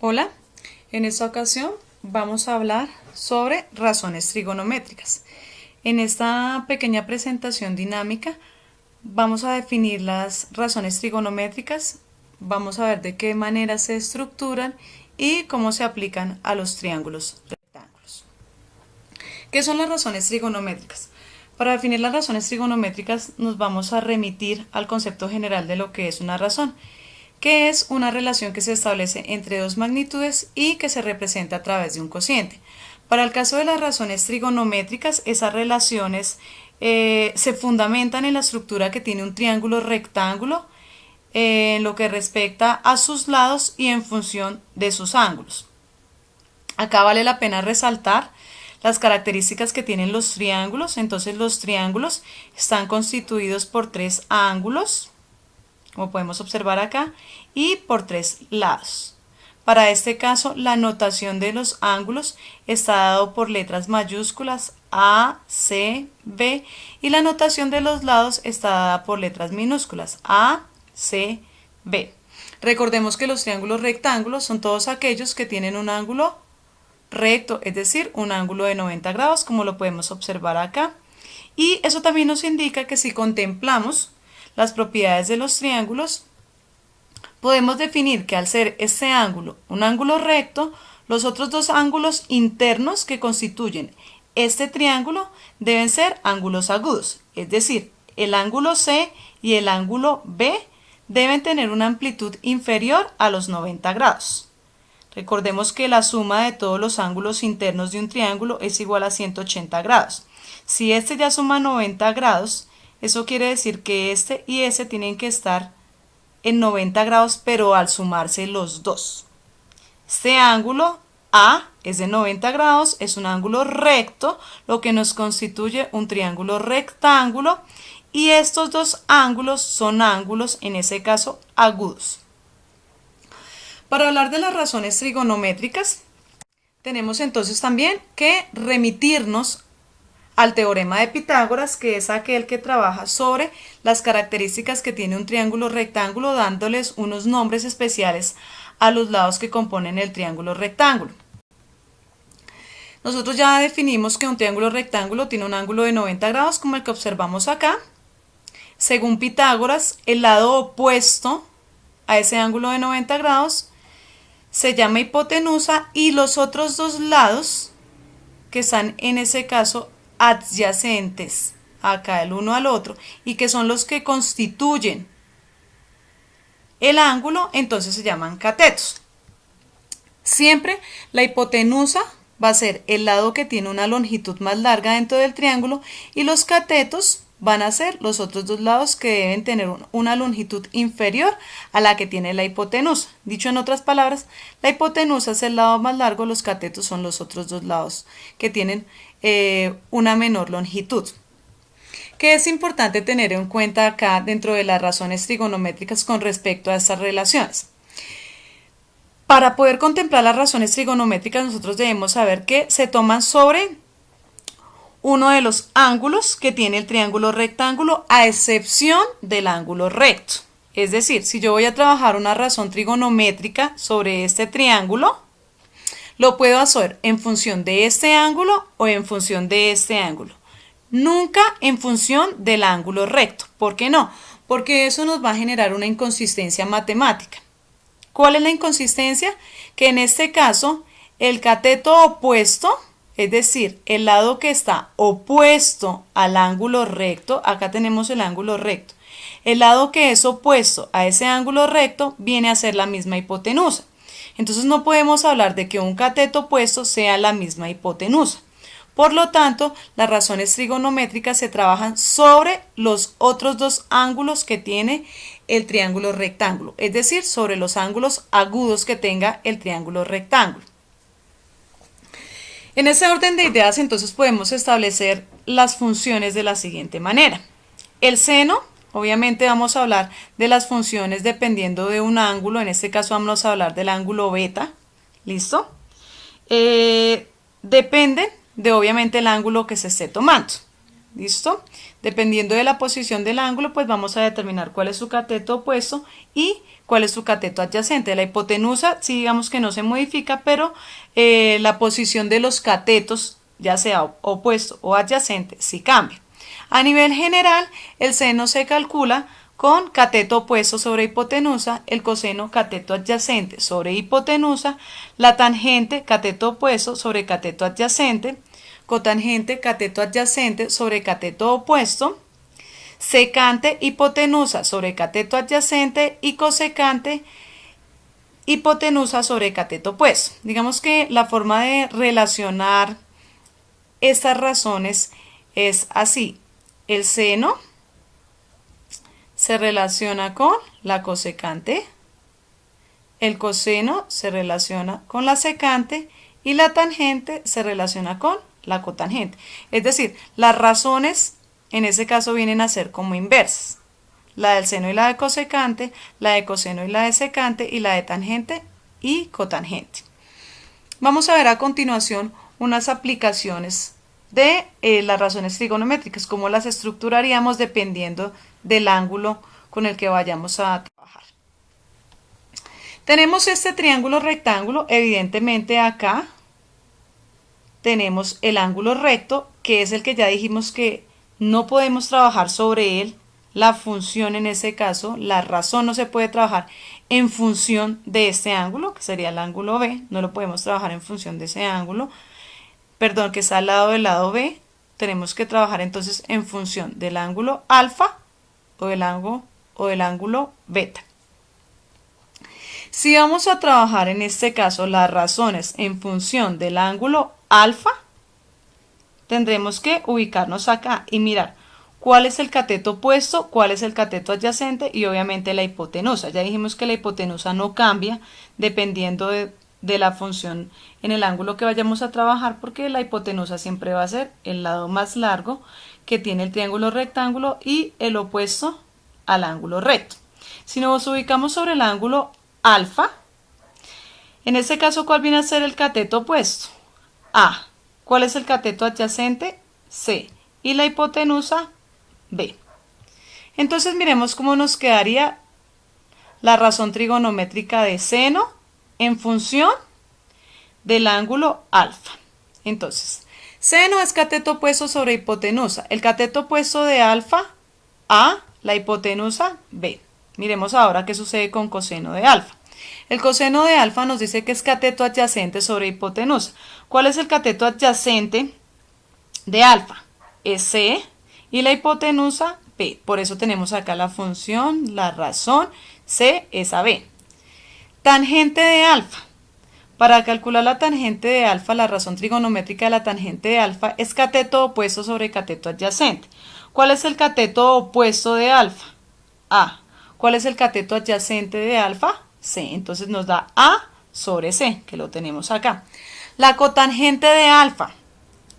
Hola, en esta ocasión vamos a hablar sobre razones trigonométricas. En esta pequeña presentación dinámica vamos a definir las razones trigonométricas, vamos a ver de qué manera se estructuran y cómo se aplican a los triángulos rectángulos. ¿Qué son las razones trigonométricas? Para definir las razones trigonométricas nos vamos a remitir al concepto general de lo que es una razón, que es una relación que se establece entre dos magnitudes y que se representa a través de un cociente. Para el caso de las razones trigonométricas, esas relaciones se fundamentan en la estructura que tiene un triángulo rectángulo en lo que respecta a sus lados y en función de sus ángulos. Acá vale la pena resaltar las características que tienen los triángulos. Entonces los triángulos están constituidos por tres ángulos, como podemos observar acá, y por tres lados. Para este caso, la notación de los ángulos está dado por letras mayúsculas A, C, B, y la notación de los lados está dada por letras minúsculas A, C, B. Recordemos que los triángulos rectángulos son todos aquellos que tienen un ángulo recto, es decir, un ángulo de 90 grados, como lo podemos observar acá. Y eso también nos indica que si contemplamos las propiedades de los triángulos, podemos definir que al ser este ángulo un ángulo recto, los otros dos ángulos internos que constituyen este triángulo deben ser ángulos agudos, es decir, el ángulo C y el ángulo B deben tener una amplitud inferior a los 90 grados. Recordemos que la suma de todos los ángulos internos de un triángulo es igual a 180 grados. Si este ya suma 90 grados, eso quiere decir que este y ese tienen que estar en 90 grados, pero al sumarse los dos. Este ángulo A es de 90 grados, es un ángulo recto, lo que nos constituye un triángulo rectángulo, y estos dos ángulos son ángulos, en ese caso, agudos. Para hablar de las razones trigonométricas, tenemos entonces también que remitirnos al teorema de Pitágoras, que es aquel que trabaja sobre las características que tiene un triángulo rectángulo, dándoles unos nombres especiales a los lados que componen el triángulo rectángulo. Nosotros ya definimos que un triángulo rectángulo tiene un ángulo de 90 grados, como el que observamos acá. Según Pitágoras, el lado opuesto a ese ángulo de 90 grados se llama hipotenusa, y los otros dos lados, que están en ese caso adyacentes acá el uno al otro y que son los que constituyen el ángulo, entonces se llaman catetos. Siempre la hipotenusa va a ser el lado que tiene una longitud más larga dentro del triángulo, y los catetos van a ser los otros dos lados que deben tener una longitud inferior a la que tiene la hipotenusa. Dicho en otras palabras, la hipotenusa es el lado más largo, los catetos son los otros dos lados que tienen una menor longitud. ¿Qué es importante tener en cuenta acá dentro de las razones trigonométricas con respecto a estas relaciones? Para poder contemplar las razones trigonométricas, nosotros debemos saber que se toman sobre uno de los ángulos que tiene el triángulo rectángulo, a excepción del ángulo recto. Es decir, si yo voy a trabajar una razón trigonométrica sobre este triángulo, lo puedo hacer en función de este ángulo o en función de este ángulo. Nunca en función del ángulo recto. ¿Por qué no? Porque eso nos va a generar una inconsistencia matemática. ¿Cuál es la inconsistencia? Que en este caso el cateto opuesto, es decir, el lado que está opuesto al ángulo recto, acá tenemos el ángulo recto, el lado que es opuesto a ese ángulo recto viene a ser la misma hipotenusa. Entonces no podemos hablar de que un cateto opuesto sea la misma hipotenusa. Por lo tanto, las razones trigonométricas se trabajan sobre los otros dos ángulos que tiene el triángulo rectángulo, es decir, sobre los ángulos agudos que tenga el triángulo rectángulo. En ese orden de ideas, entonces podemos establecer las funciones de la siguiente manera. El seno, obviamente vamos a hablar de las funciones dependiendo de un ángulo, en este caso vamos a hablar del ángulo beta, ¿listo? Dependen de obviamente el ángulo que se esté tomando. ¿listo? Dependiendo de la posición del ángulo, pues vamos a determinar cuál es su cateto opuesto y cuál es su cateto adyacente. La hipotenusa, sí, digamos que no se modifica, pero la posición de los catetos, ya sea opuesto o adyacente, sí cambia. A nivel general, el seno se calcula con cateto opuesto sobre hipotenusa, el coseno cateto adyacente sobre hipotenusa, la tangente cateto opuesto sobre cateto adyacente, cotangente cateto adyacente sobre cateto opuesto, secante hipotenusa sobre cateto adyacente y cosecante hipotenusa sobre cateto opuesto. Digamos que la forma de relacionar estas razones es así. El seno se relaciona con la cosecante, el coseno se relaciona con la secante y la tangente se relaciona con la cotangente. Es decir, las razones en ese caso vienen a ser como inversas. La del seno y la de cosecante, la de coseno y la de secante y la de tangente y cotangente. Vamos a ver a continuación unas aplicaciones de las razones trigonométricas, cómo las estructuraríamos dependiendo del ángulo con el que vayamos a trabajar. Tenemos este triángulo rectángulo, evidentemente acá tenemos el ángulo recto, que es el que ya dijimos que no podemos trabajar sobre él, la función en ese caso, la razón no se puede trabajar en función de este ángulo, que sería el ángulo B, no lo podemos trabajar en función de ese ángulo, perdón, que está al lado del lado B, tenemos que trabajar entonces en función del ángulo alfa o del ángulo beta. Si vamos a trabajar en este caso las razones en función del ángulo alfa, tendremos que ubicarnos acá y mirar cuál es el cateto opuesto, cuál es el cateto adyacente y obviamente la hipotenusa. Ya dijimos que la hipotenusa no cambia dependiendo de la función en el ángulo que vayamos a trabajar, porque la hipotenusa siempre va a ser el lado más largo que tiene el triángulo rectángulo y el opuesto al ángulo recto. Si nos ubicamos sobre el ángulo alfa, en este caso, ¿cuál viene a ser el cateto opuesto? A. ¿Cuál es el cateto adyacente? C. Y la hipotenusa, B. Entonces miremos cómo nos quedaría la razón trigonométrica de seno en función del ángulo alfa. Entonces, seno es cateto opuesto sobre hipotenusa. El cateto opuesto de alfa, A, la hipotenusa, B. Miremos ahora qué sucede con coseno de alfa. El coseno de alfa nos dice que es cateto adyacente sobre hipotenusa. ¿Cuál es el cateto adyacente de alfa? Es C y la hipotenusa B. Por eso tenemos acá la función, la razón, C es a B. Tangente de alfa. Para calcular la tangente de alfa, la razón trigonométrica de la tangente de alfa es cateto opuesto sobre cateto adyacente. ¿Cuál es el cateto opuesto de alfa? A. ¿Cuál es el cateto adyacente de alfa? C. Entonces nos da A sobre C, que lo tenemos acá. La cotangente de alfa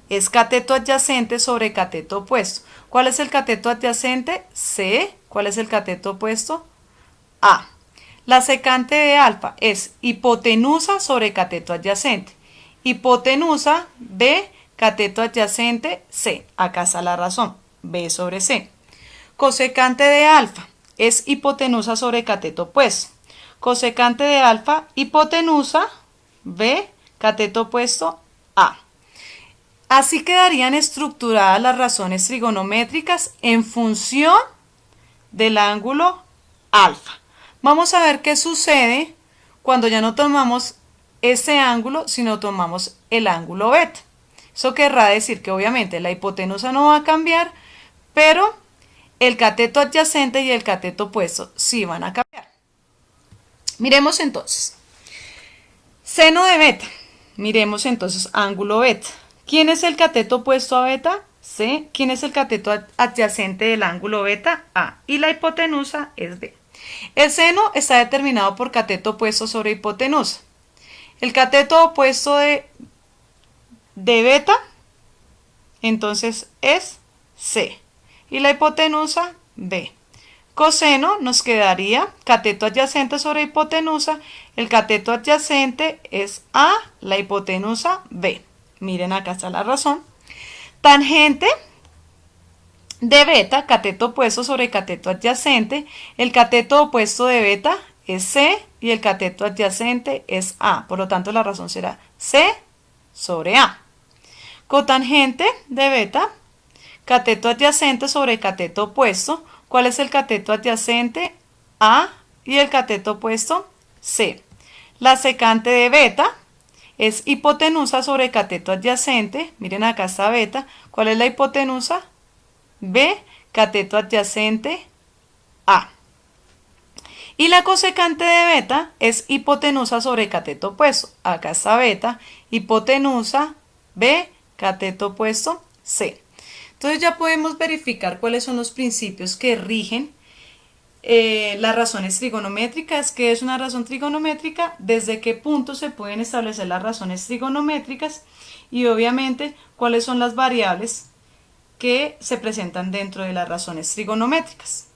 es cateto adyacente sobre cateto opuesto. ¿Cuál es el cateto adyacente? C. ¿Cuál es el cateto opuesto? A. La secante de alfa es hipotenusa sobre cateto adyacente. Hipotenusa B, cateto adyacente C. Acá está la razón, B sobre C. Cosecante de alfa es hipotenusa sobre cateto opuesto. Cosecante de alfa, hipotenusa B, cateto opuesto A. Así quedarían estructuradas las razones trigonométricas en función del ángulo alfa. Vamos a ver qué sucede cuando ya no tomamos ese ángulo, sino tomamos el ángulo beta. Eso querrá decir que obviamente la hipotenusa no va a cambiar, pero el cateto adyacente y el cateto opuesto sí van a cambiar. Miremos entonces. Seno de beta. Miremos entonces ángulo beta. ¿Quién es el cateto opuesto a beta? C. ¿Quién es el cateto adyacente del ángulo beta? A. Y la hipotenusa es B. El seno está determinado por cateto opuesto sobre hipotenusa. El cateto opuesto de beta, entonces es C. Y la hipotenusa, B. Coseno nos quedaría cateto adyacente sobre hipotenusa. El cateto adyacente es A, la hipotenusa, B. Miren, acá está la razón. Tangente de beta, cateto opuesto sobre cateto adyacente. El cateto opuesto de beta es C y el cateto adyacente es A. Por lo tanto, la razón será C sobre A. Cotangente de beta, cateto adyacente sobre cateto opuesto. ¿Cuál es el cateto adyacente? A y el cateto opuesto C. La secante de beta es hipotenusa sobre cateto adyacente. Miren, acá está beta. ¿Cuál es la hipotenusa? B, cateto adyacente A. Y la cosecante de beta es hipotenusa sobre cateto opuesto. Acá está beta, hipotenusa B, cateto opuesto C. Entonces ya podemos verificar cuáles son los principios que rigen las razones trigonométricas. ¿Qué es una razón trigonométrica? Desde qué punto se pueden establecer las razones trigonométricas y obviamente cuáles son las variables que se presentan dentro de las razones trigonométricas.